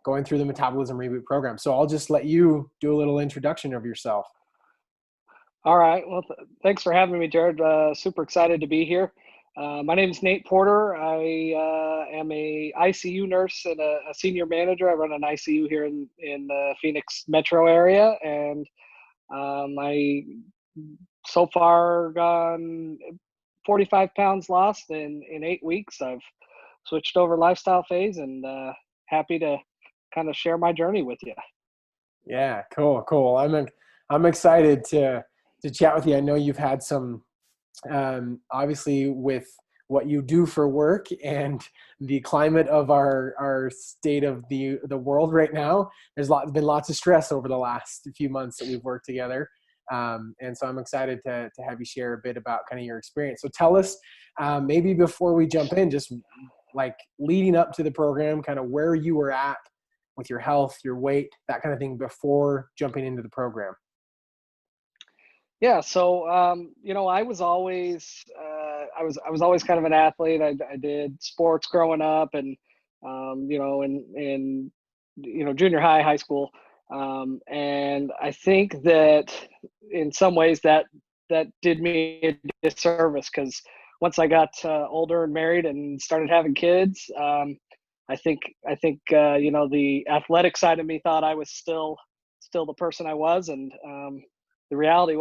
going through the Metabolism Reboot program. So I'll just let you do a little introduction of yourself. All right. Well, thanks for having me, Jared. Super excited to be here. My name is Nate Porter. I am a ICU nurse and a senior manager. I run an ICU here in the Phoenix metro area, and I so far gone 45 pounds lost in 8 weeks. I've switched over lifestyle phase, and happy to kind of share my journey with you. Yeah, cool. I'm excited to chat with you. I know you've had some, obviously with what you do for work and the climate of our state of the world right now, there's been lots of stress over the last few months that we've worked together. And so I'm excited to have you share a bit about kind of your experience. So tell us, maybe before we jump in, just like leading up to the program, kind of where you were at with your health, your weight, that kind of thing before jumping into the program. Yeah, so I was always I was always kind of an athlete. I did sports growing up, and in junior high school, and I think that in some ways that did me a disservice, because once I got older and married and started having kids, I think the athletic side of me thought I was still the person I was, and the reality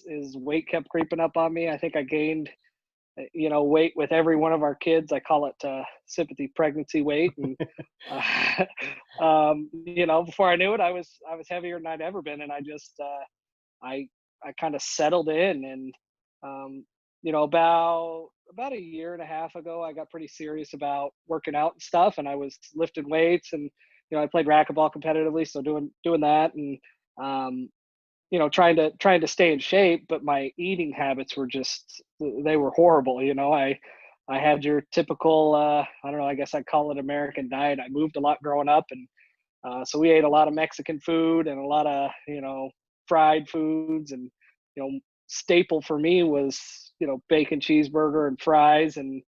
is weight kept creeping up on me. I think I gained, weight with every one of our kids. I call it sympathy pregnancy weight. And, before I knew it, I was heavier than I'd ever been. And I just, I kind of settled in, and, about a year and a half ago, I got pretty serious about working out and stuff. And I was lifting weights, and, I played racquetball competitively. So doing that, and, trying to stay in shape, but my eating habits were they were horrible. I had your typical, I don't know, I guess I'd call it American diet. I moved a lot growing up, and so we ate a lot of Mexican food and a lot of, fried foods, and, staple for me was, bacon cheeseburger and fries, and,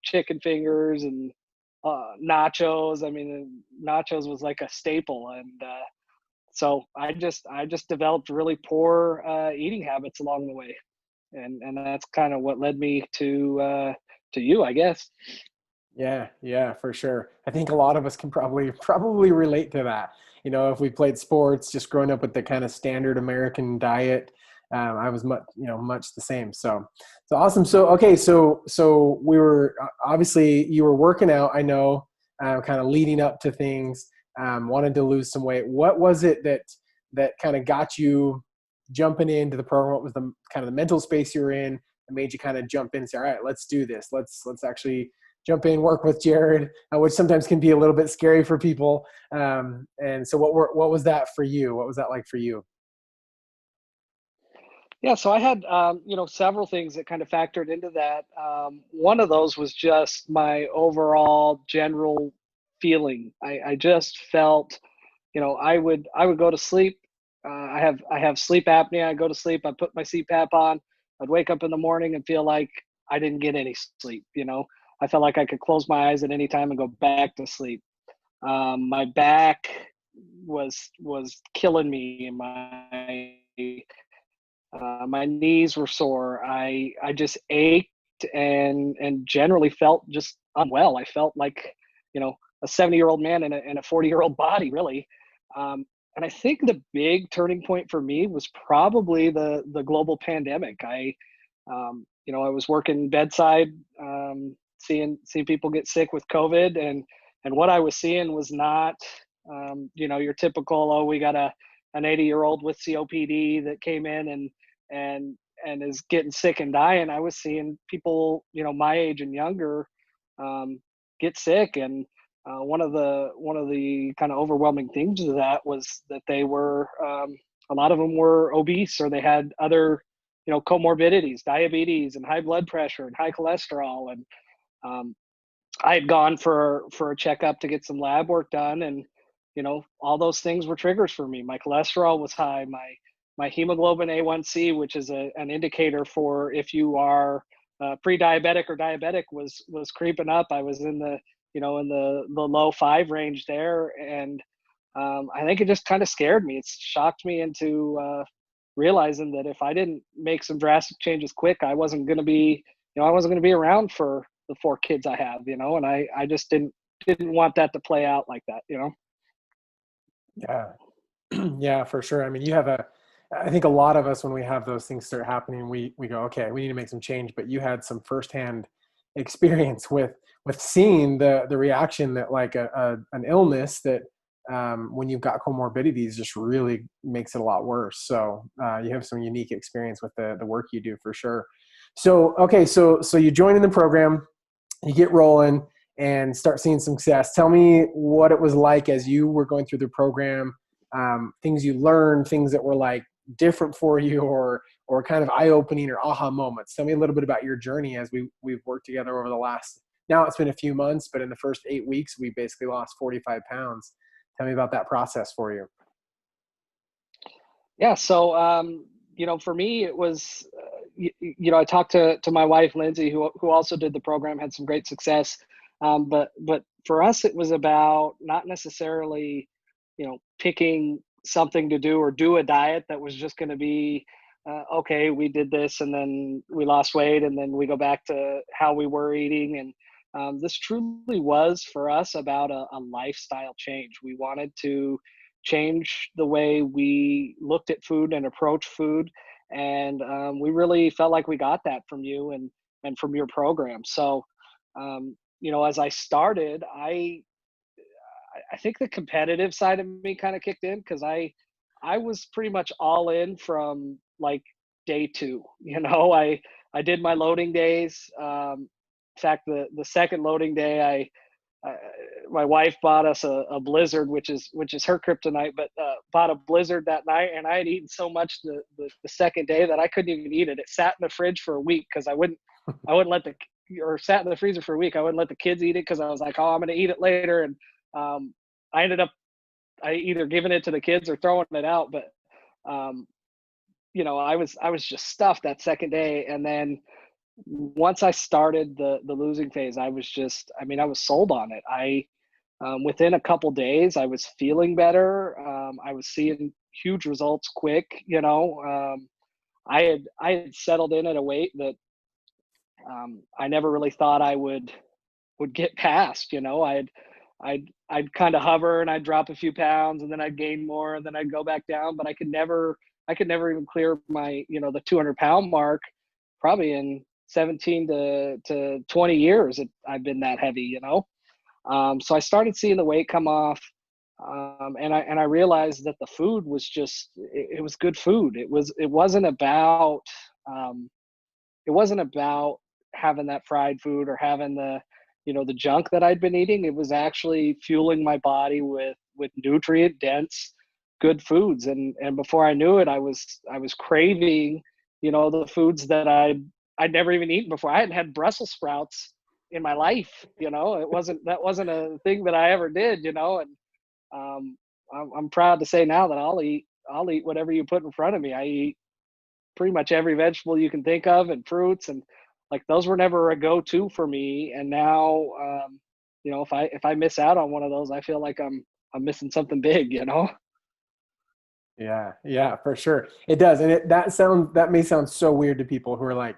chicken fingers and nachos. I mean, nachos was like a staple. And, so I just developed really poor eating habits along the way, and that's kind of what led me to you, I guess. Yeah, for sure. I think a lot of us can probably relate to that. If we played sports, just growing up with the kind of standard American diet, I was much the same. So awesome. So okay, so we were obviously you were working out. I know, kind of leading up to things. Wanted to lose some weight. What was it that kind of got you jumping into the program? What was the kind of the mental space you were in that made you kind of jump in and say, all right, let's do this. Let's actually jump in, work with Jared, which sometimes can be a little bit scary for people. And so what was that for you? What was that like for you? Yeah, so I had several things that kind of factored into that. One of those was just my overall general feeling. I just felt, I would go to sleep. I have sleep apnea. I go to sleep. I put my CPAP on. I'd wake up in the morning and feel like I didn't get any sleep. I felt like I could close my eyes at any time and go back to sleep. My back was killing me. My knees were sore. I just ached and generally felt just unwell. I felt like, a 70-year-old man in a 40-year-old body, really. And I think the big turning point for me was probably the global pandemic. I was working bedside, seeing people get sick with COVID, and what I was seeing was not, your typical, oh, we got an 80-year-old with COPD that came in and is getting sick and dying. I was seeing people, my age and younger, get sick, and one of the kind of overwhelming things of that was that they were, a lot of them were obese, or they had other, comorbidities, diabetes and high blood pressure and high cholesterol. And I had gone for a checkup to get some lab work done, and all those things were triggers for me. My cholesterol was high. My hemoglobin A1C, which is an indicator for if you are pre-diabetic or diabetic, was creeping up. I was in the in the low 5 range there. And I think it just kind of scared me. It's shocked me into realizing that if I didn't make some drastic changes quick, I wasn't going to be around for the 4 kids I have, and I just didn't want that to play out like that. Yeah. Yeah, for sure. I mean, I think a lot of us, when we have those things start happening, we go, okay, we need to make some change. But you had some firsthand experience with seeing the reaction that like an illness that when you've got comorbidities just really makes it a lot worse. So you have some unique experience with the work you do for sure. So, okay. So you join in the program, you get rolling and start seeing some success. Tell me what it was like as you were going through the program, things you learned, things that were like different for you or kind of eye-opening or aha moments. Tell me a little bit about your journey as we've worked together over the last, now it's been a few months, but in the first 8 weeks, we basically lost 45 pounds. Tell me about that process for you. Yeah. So, for me, it was, I talked to my wife, Lindsay, who also did the program, had some great success. But for us, it was about not necessarily, picking something to do or do a diet that was just going to be, okay, we did this and then we lost weight and then we go back to how we were eating. And this truly was for us about a lifestyle change. We wanted to change the way we looked at food and approached food. And we really felt like we got that from you and from your program. So, as I started, I think the competitive side of me kind of kicked in because I was pretty much all in from like day 2. I did my loading days. In fact, the second loading day, uh, my wife bought us a blizzard, which is her kryptonite, but bought a blizzard that night, and I had eaten so much the second day that I couldn't even eat it. It sat in the fridge for a week because I wouldn't let the or sat in the freezer for a week. I wouldn't let the kids eat it because I was like, oh, I'm going to eat it later, and I ended up I either giving it to the kids or throwing it out. But um, I was just stuffed that second day, and then once I started the losing phase, I was sold on it. Within a couple days, I was feeling better. I was seeing huge results quick. I had settled in at a weight that I never really thought I would get past. I'd kind of hover and I'd drop a few pounds and then I'd gain more and then I'd go back down, but I could never even clear my the 200-pound mark, probably in 17 to 20 years I've been that heavy. So I started seeing the weight come off, and I realized that the food was it was good food. Um, it wasn't about having that fried food or having the junk that I'd been eating. It was actually fueling my body with nutrient dense good foods. And before I knew it, I was craving, the foods that I'd never even eaten before. I hadn't had Brussels sprouts in my life. That wasn't a thing that I ever did, and I'm proud to say now that I'll eat whatever you put in front of me. I eat pretty much every vegetable you can think of and fruits, and like those were never a go-to for me. And now, if I miss out on one of those, I feel like I'm missing something big. Yeah, yeah, for sure. It does. And that may sound so weird to people who are like,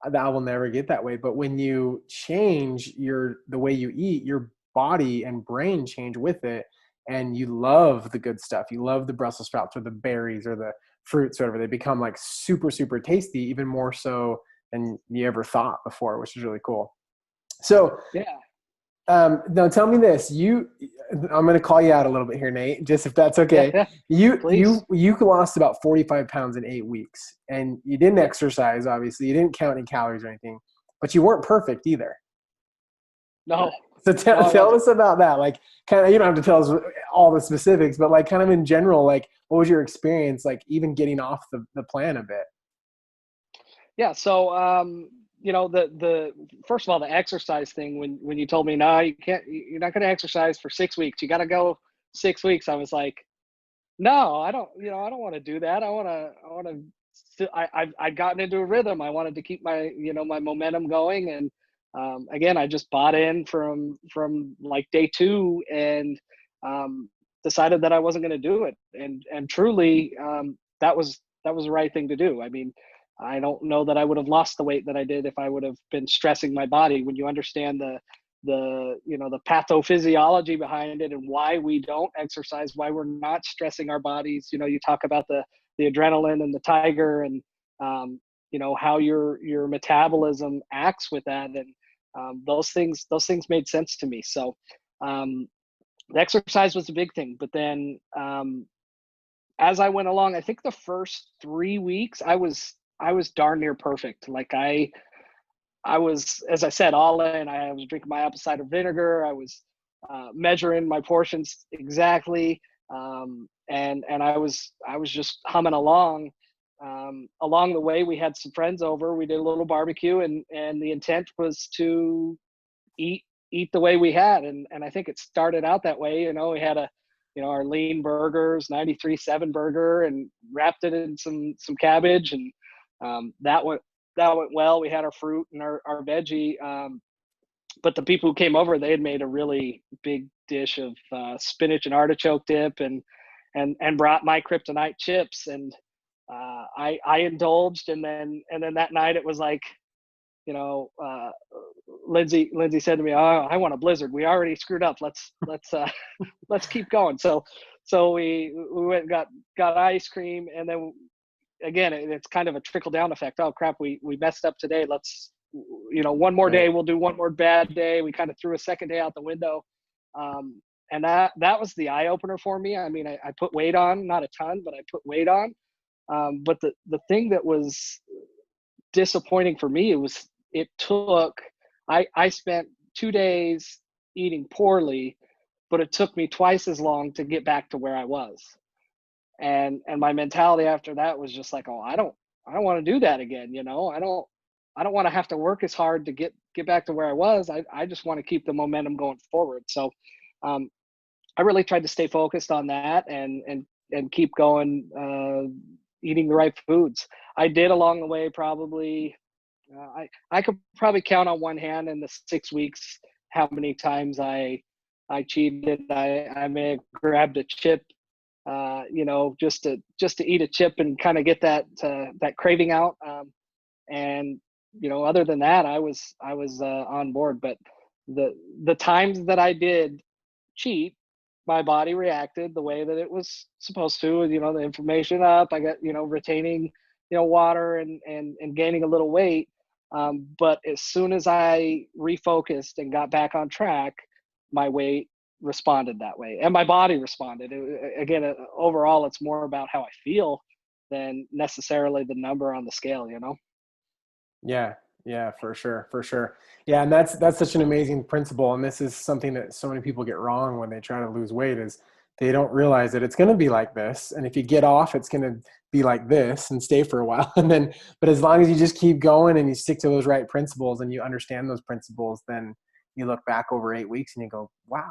that will never get that way. But when you change the way you eat, your body and brain change with it. And you love the good stuff. You love the Brussels sprouts or the berries or the fruits or whatever. They become like super, super tasty, even more so than you ever thought before, which is really cool. So Yeah. now tell me this. I'm going to call you out a little bit here, Nate, just if that's Yeah. okay. Yeah. You Please. lost about 45 pounds in 8 weeks, and you didn't exercise. Obviously, you didn't count any calories or anything, but you weren't perfect either. No. So No, I tell wasn't. us about that. Like, kind of, you don't have to tell us all the specifics, but like, kind of in general, like, what was your experience like, even getting off the plan a bit? Yeah. So, the first of all, the exercise thing, when you told me, no, you can't, you're not going to exercise for 6 weeks. You got to go 6 weeks. I was like, no, I don't want to do that. I'd gotten into a rhythm. I wanted to keep my momentum going. And, again, I just bought in from like day two, and um, decided that I wasn't going to do it. And truly, that was the right thing to do. I mean, I don't know that I would have lost the weight that I did if I would have been stressing my body. When you understand the pathophysiology behind it and why we don't exercise, why we're not stressing our bodies. You talk about the adrenaline and the tiger, and how your metabolism acts with that, and those things made sense to me. So um, the exercise was a big thing, but then as I went along, I think the first 3 weeks I was darn near perfect. Like I was, as I said, all in. I was drinking my apple cider vinegar. I was measuring my portions exactly, and I was just humming along. Along the way, we had some friends over. We did a little barbecue, and the intent was to eat eat the way we had, and I think it started out that way. We had our lean burgers, 93.7 burger, and wrapped it in some cabbage, and that went well. We had our fruit and our veggie. But the people who came over, they had made a really big dish of spinach and artichoke dip, and brought my kryptonite chips, and I indulged, and then that night it was like, you know, uh, Lindsay said to me, "Oh, I want a blizzard. We already screwed up. Let's let's keep going." So we went and got ice cream, and then again, it's kind of a trickle down effect. Oh crap, we messed up today. Let's, one more Right. day. We'll do one more bad day. We kind of threw a second day out the window. And that was the eye opener for me. I mean, I put weight on, not a ton, but I put weight on. But the thing that was disappointing for me, it took, I spent 2 days eating poorly, but it took me twice as long to get back to where I was. And my mentality after that was just like, oh, I don't want to do that again. I don't want to have to work as hard to get back to where I was. I just want to keep the momentum going forward. So um, I really tried to stay focused on that, and keep going, eating the right foods. I did along the way probably, I could probably count on one hand in the 6 weeks how many times I cheated. I may have grabbed a chip, just to eat a chip and kind of get that craving out. And other than that, I was on board. But the times that I did cheat, my body reacted the way that it was supposed to. The inflammation up. I got retaining water, and gaining a little weight. But as soon as I refocused and got back on track, my weight responded that way, and my body responded. Again, overall, it's more about how I feel than necessarily the number on the scale. Yeah, yeah, for sure, for sure. Yeah, and that's such an amazing principle, and this is something that so many people get wrong when they try to lose weight is they don't realize that it's going to be like this, and if you get off, it's going to be like this and stay for a while, and then, but as long as you just keep going and you stick to those right principles and you understand those principles, then you look back over 8 weeks and you go, wow,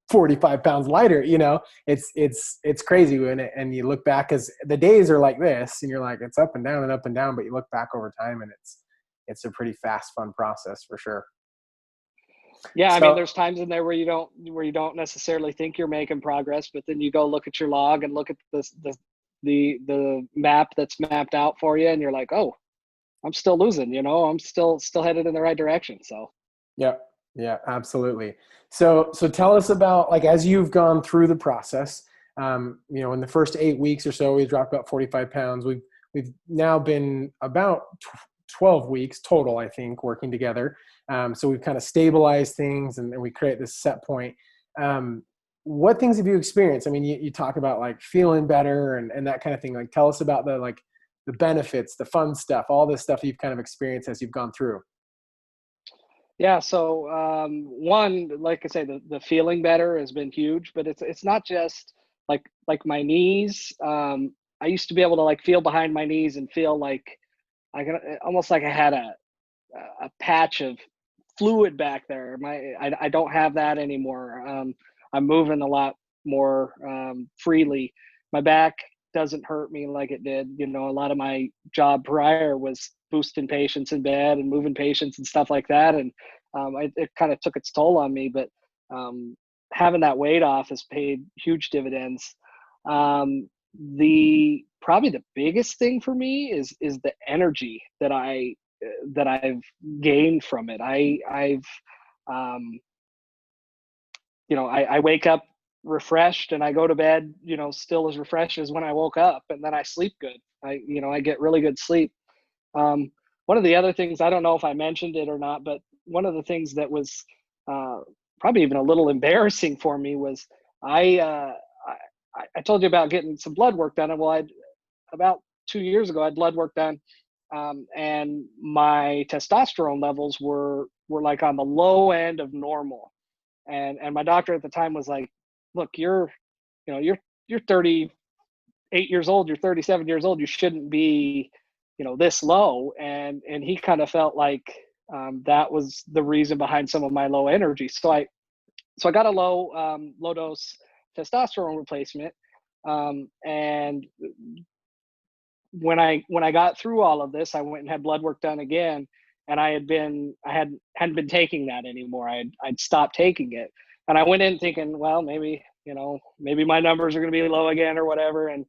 45 pounds lighter. It's crazy when and you look back, because the days are like this and you're like, it's up and down and up and down, but you look back over time and it's a pretty fast, fun process for sure. Yeah, I mean, So there's times in there where you don't necessarily think you're making progress, but then you go look at your log and look at the map that's mapped out for you, and you're like, oh, I'm still losing. I'm still headed in the right direction. So yeah, yeah, absolutely. So tell us about, like, as you've gone through the process, in the first 8 weeks or so, we dropped about 45 pounds. We've now been about 12 weeks total, I think, working together. So we've kind of stabilized things, and we create this set point. What things have you experienced? I mean, you talk about like feeling better and that kind of thing. Like, tell us about the benefits, the fun stuff, all this stuff you've kind of experienced as you've gone through. yeah, so one, like I say, the feeling better has been huge, but it's not just like my knees. I used to be able to like feel behind my knees and feel like I got almost like I had a patch of fluid back there. I don't have that anymore. I'm moving a lot more freely. My back doesn't hurt me like it did. A lot of my job prior was boosting patients in bed and moving patients and stuff like that. And it kind of took its toll on me, but having that weight off has paid huge dividends. The probably the biggest thing for me is the energy that I've gained from it. I've um, I wake up refreshed and I go to bed, still as refreshed as when I woke up, and then I sleep good. I get really good sleep. Um, One of the other things, I don't know if I mentioned it or not, but one of the things that was uh, probably even a little embarrassing for me was I, uh, I told you about getting some blood work done. Well, about 2 years ago, I had blood work done, and my testosterone levels were like on the low end of normal. And my doctor at the time was like, "Look, you're 38 years old, you're 37 years old, you shouldn't be, this low." And he kind of felt like that was the reason behind some of my low energy. So I got a low dose testosterone replacement, and when I got through all of this, I went and had blood work done again, and hadn't been taking that anymore. I'd stopped taking it, and I went in thinking, well, maybe my numbers are going to be low again or whatever, and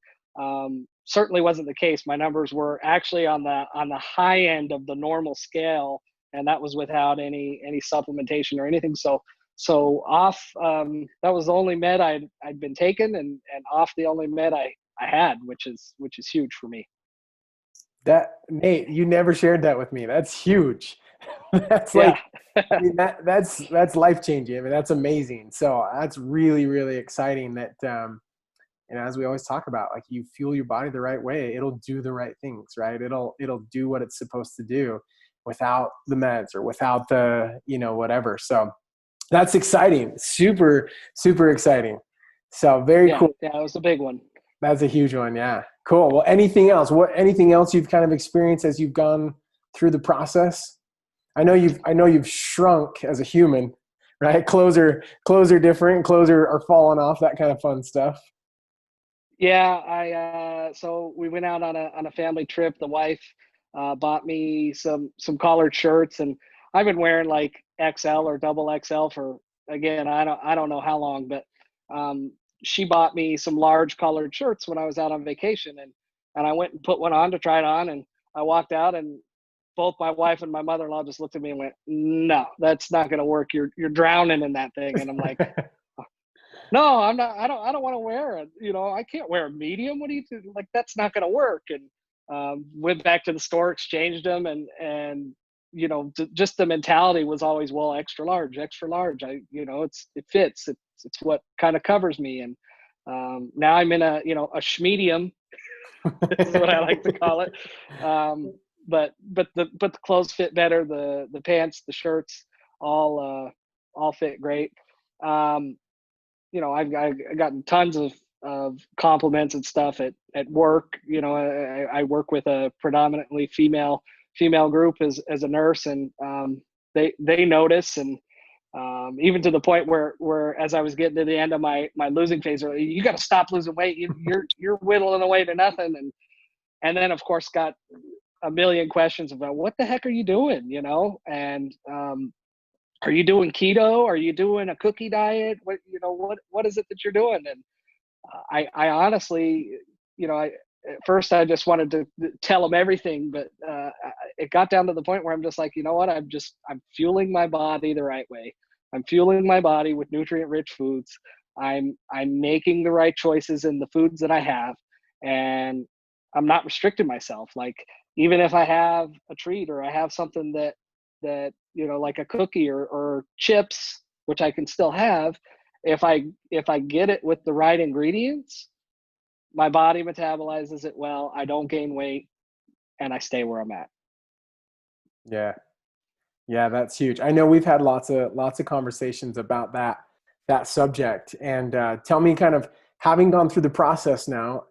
certainly wasn't the case. My numbers were actually on the high end of the normal scale, and that was without any supplementation or anything. So off, that was the only med I'd been taking, and off the only med I had, which is huge for me. That, Nate, you never shared that with me. That's huge. That's Yeah. like, I mean, that's life changing. I mean, that's amazing. So that's really, really exciting that, and as we always talk about, like, you fuel your body the right way, it'll do the right things, right? It'll do what it's supposed to do without the meds or without the, whatever. So that's exciting. Super, super exciting. So very Yeah, cool. it was a big one. That's a huge one. Yeah. Cool. Well, anything else you've kind of experienced as you've gone through the process? I know you've shrunk as a human, right? Clothes are different. Clothes are falling off, that kind of fun stuff. Yeah, so we went out on a family trip. The wife bought me some collared shirts, and I've been wearing like XL or double XL for, again, I don't know how long, but um, she bought me some large collared shirts when I was out on vacation, and I went and put one on to try it on, and I walked out, and both my wife and my mother-in-law just looked at me and went, "No, that's not going to work. You're drowning in that thing." And I'm like, "No, I'm not. I don't want to wear it. I can't wear a medium. What do you do? Like, that's not going to work." And went back to the store, exchanged them, and just the mentality was always, well, extra large, extra large. It fits. It's what kind of covers me. And now I'm in a schmedium. This is what I like to call it. But the clothes fit better. The pants, the shirts, all fit great. Um, I've gotten tons of compliments and stuff at work. I work with a predominantly female group as a nurse, and they notice, and even to the point where as I was getting to the end of my losing phase, they're like, "You got to stop losing weight. You're whittling away to nothing." And then of course got a million questions about, what the heck are you doing? And are you doing keto? Are you doing a cookie diet? What is it that you're doing? And I honestly, at first I just wanted to tell them everything, but it got down to the point where I'm just like, you know what? I'm fueling my body the right way. I'm fueling my body with nutrient rich foods. I'm making the right choices in the foods that I have, and I'm not restricting myself. Like, even if I have a treat or I have something that like a cookie or chips, which I can still have, if I get it with the right ingredients, my body metabolizes it well, I don't gain weight, and I stay where I'm at. Yeah. Yeah, that's huge. I know we've had lots of conversations about that subject. And tell me, kind of having gone through the process now,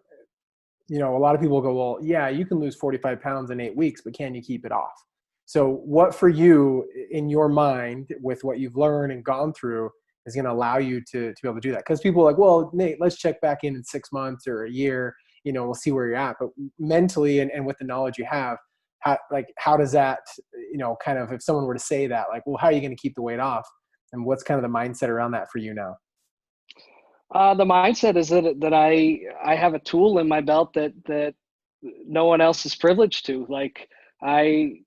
a lot of people go, well, yeah, you can lose 45 pounds in 8 weeks, but can you keep it off? So what for you, in your mind, with what you've learned and gone through, is going to allow you to be able to do that? Because people are like, well, Nate, let's check back in 6 months or a year, we'll see where you're at. But mentally and with the knowledge you have, how does that, kind of, if someone were to say that, like, well, how are you going to keep the weight off? And what's kind of the mindset around that for you now? The mindset is that I have a tool in my belt that no one else is privileged to. Like I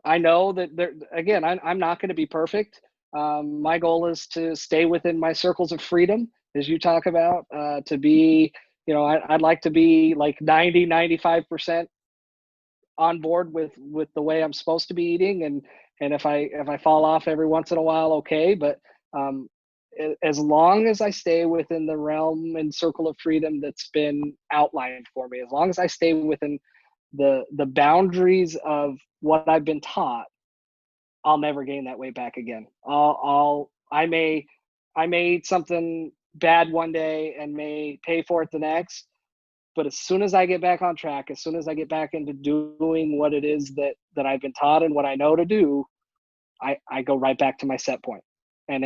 I know that there again, I'm not going to be perfect. My goal is to stay within my circles of freedom, as you talk about, to be, I'd like to be like 90, 95% on board with the way I'm supposed to be eating. And if I fall off every once in a while, okay. But um, as long as I stay within the realm and circle of freedom that's been outlined for me, as long as I stay within the boundaries of what I've been taught, I'll never gain that weight back again. I may eat something bad one day and may pay for it the next. But as soon as I get back on track, as soon as I get back into doing what it is that I've been taught and what I know to do, I go right back to my set point. And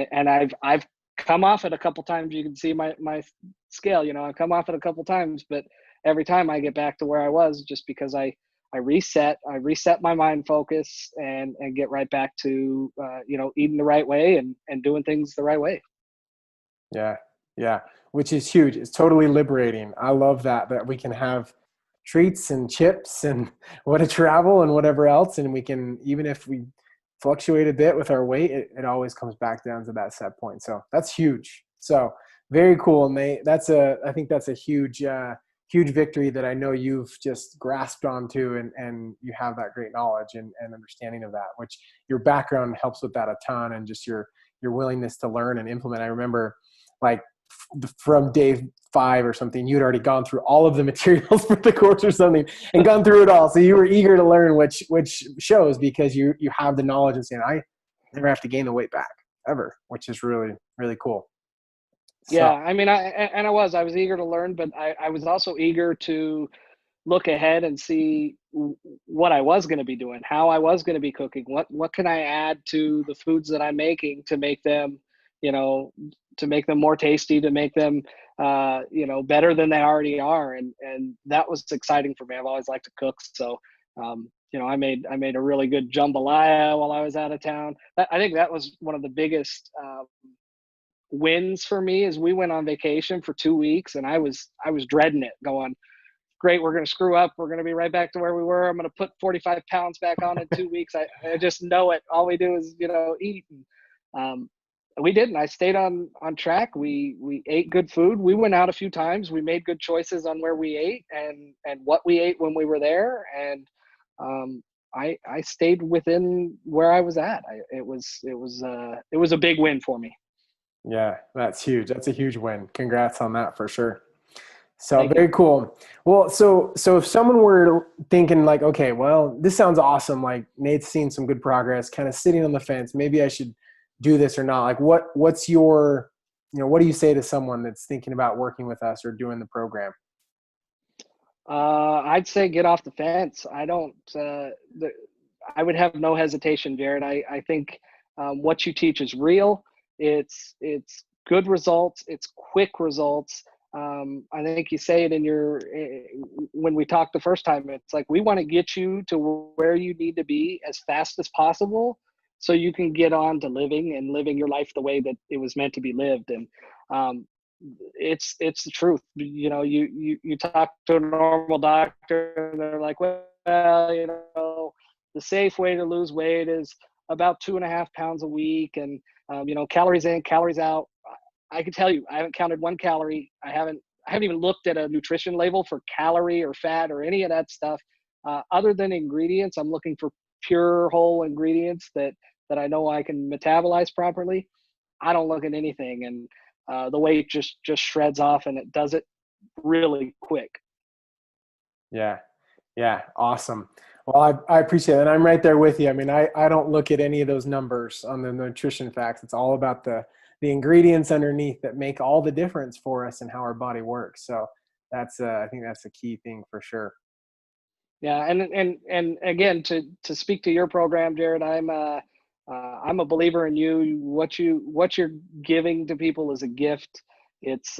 I've come off it a couple times. You can see my scale. I've come off it a couple times, but every time I get back to where I was, just because I reset my mind focus and get right back to eating the right way and doing things the right way. Yeah. Yeah. Which is huge. It's totally liberating. I love that we can have treats and chips and what to travel and whatever else. And we can, even if we fluctuate a bit with our weight, it always comes back down to that set point. So that's huge. So very cool. And I think that's a huge victory that I know you've just grasped onto, and you have that great knowledge and understanding of that, which your background helps with that a ton, and just your willingness to learn and implement. I remember, like, from day 5 or something, you'd already gone through all of the materials for the course or something and gone through it all. So you were eager to learn, which shows, because you have the knowledge and saying, I never have to gain the weight back ever, which is really, really cool. Yeah, So I mean, I was eager to learn, but I was also eager to look ahead and see what I was going to be doing, how I was going to be cooking, what can I add to the foods that I'm making to make them, you know, to make them more tasty, to make them, better than they already are, and that was exciting for me. I've always liked to cook, so I made a really good jambalaya while I was out of town. I think that was one of the biggest wins for me. Is we went on vacation for 2 weeks, and I was dreading it, going, great, we're going to screw up, we're going to be right back to where we were, I'm going to put 45 pounds back on in 2 weeks. I just know it. All we do is eat. And, we didn't. I stayed on track. We ate good food. We went out a few times. We made good choices on where we ate and what we ate when we were there. And I stayed within where I was at. It was a big win for me. yeah, that's huge. That's a huge win. Congrats on that for sure. So Thank you. very cool. Well, so if someone were thinking like, okay, well, this sounds awesome. Like, Nate's seen some good progress, kind of sitting on the fence. Maybe I should do this or not. Like, what's your, what do you say to someone that's thinking about working with us or doing the program? I'd say get off the fence. I don't. I would have no hesitation, Jared. I think what you teach is real. It's good results. It's quick results. I think you say it in when we talked the first time. It's like, we want to get you to where you need to be as fast as possible, so you can get on to living your life the way that it was meant to be lived. And um, it's the truth. You talk to a normal doctor and they're like, well, the safe way to lose weight is about 2.5 pounds a week, and calories in, calories out. I can tell you, I haven't counted one calorie. I haven't even looked at a nutrition label for calorie or fat or any of that stuff. Other than ingredients, I'm looking for pure whole ingredients that I know I can metabolize properly. I don't look at anything, and the weight just shreds off, and it does it really quick. Yeah. Yeah. Awesome. Well, I appreciate it. And I'm right there with you. I mean, I don't look at any of those numbers on the nutrition facts. It's all about the ingredients underneath that make all the difference for us and how our body works. So I think that's a key thing for sure. Yeah, and again, to speak to your program, Jared, I'm a believer in you. What you're giving to people is a gift. It's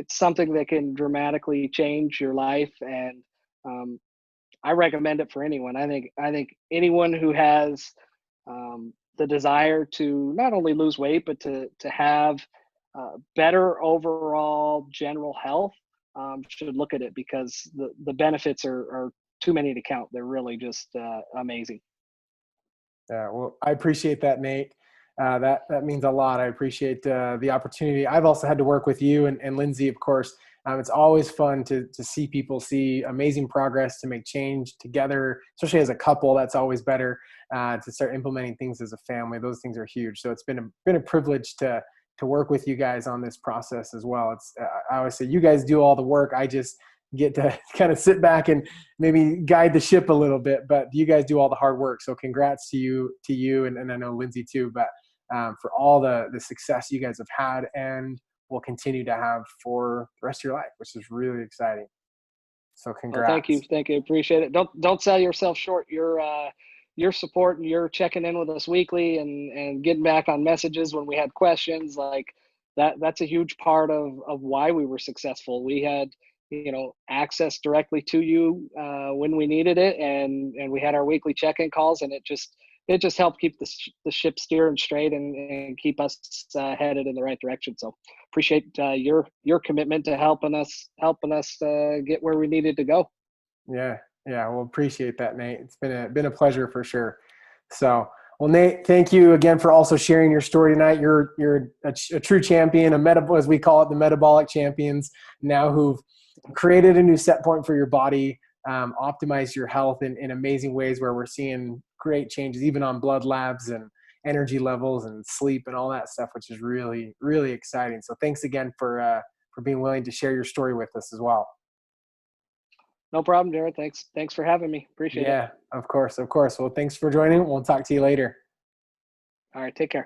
something that can dramatically change your life, and um, I recommend it for anyone. I think anyone who has the desire to not only lose weight but to have better overall general health should look at it, because the benefits are too many to count. They're really just amazing. Yeah, well, I appreciate that, Nate. That means a lot. I appreciate the opportunity. I've also had to work with you and Lindsay, of course. It's always fun to see people see amazing progress, to make change together, especially as a couple. That's always better. To start implementing things as a family, those things are huge. So it's been a privilege to work with you guys on this process as well. It's I always say you guys do all the work. I just get to kind of sit back and maybe guide the ship a little bit, but you guys do all the hard work. So congrats to you, and I know Lindsay too, but for all the success you guys have had and will continue to have for the rest of your life, which is really exciting. So Well, congrats. thank you, appreciate it. Don't sell yourself short. Your support and your checking in with us weekly and getting back on messages when we had questions, like that's a huge part of why we were successful. We had, access directly to you when we needed it, and we had our weekly check-in calls, and it just helped keep the ship steering straight and keep us headed in the right direction. So appreciate your commitment to helping us get where we needed to go. Yeah, yeah. Well, appreciate that, Nate. It's been a pleasure for sure. So, well, Nate, thank you again for also sharing your story tonight. You're a true champion, as we call it, the metabolic champions now who've created a new set point for your body, optimized your health in amazing ways where we're seeing great changes, even on blood labs and energy levels and sleep and all that stuff, which is really, really exciting. So, thanks again for being willing to share your story with us as well. No problem, Jared. Thanks for having me. Appreciate it. Yeah, of course, of course. Well, thanks for joining. We'll talk to you later. All right, take care.